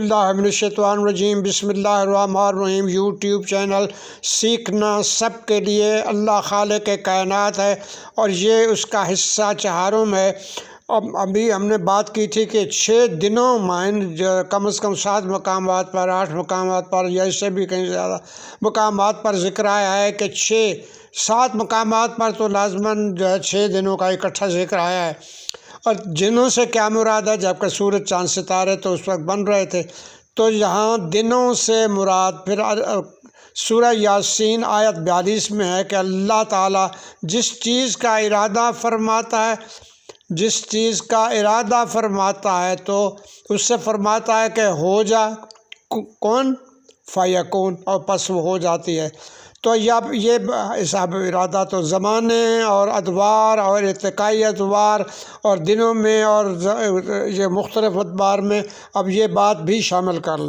باللہ من الشیطان الرجیم، بسم اللہ الرحمن الرحیم۔ یوٹیوب چینل سیکھنا سب کے لیے، اللہ خالق کائنات ہے اور یہ اس کا حصہ چہارم ہے۔ ابھی ہم نے بات کی تھی کہ 6 دنوں میں کم از کم 7 مقامات پر، 8 مقامات پر یا اس سے بھی کہیں زیادہ مقامات پر ذکر آیا ہے کہ 7 مقامات پر تو لازماً جو ہے 6 دنوں کا اکٹھا ذکر آیا ہے۔ اور دنوں سے کیا مراد ہے؟ جبکہ سورج چاند ستارے تو اس وقت بن رہے تھے، تو یہاں دنوں سے مراد پھر سورہ یاسین آیت 42 میں ہے کہ اللہ تعالیٰ جس چیز کا ارادہ فرماتا ہے تو اس سے فرماتا ہے کہ ہو جا، کون فیکون، اور پس وہ ہو جاتی ہے۔ تو یہ حساب ارادہ تو زمانے اور ادوار اور ارتقائی ادوار اور دنوں میں اور یہ مختلف ادوار میں اب یہ بات بھی شامل کر لیں۔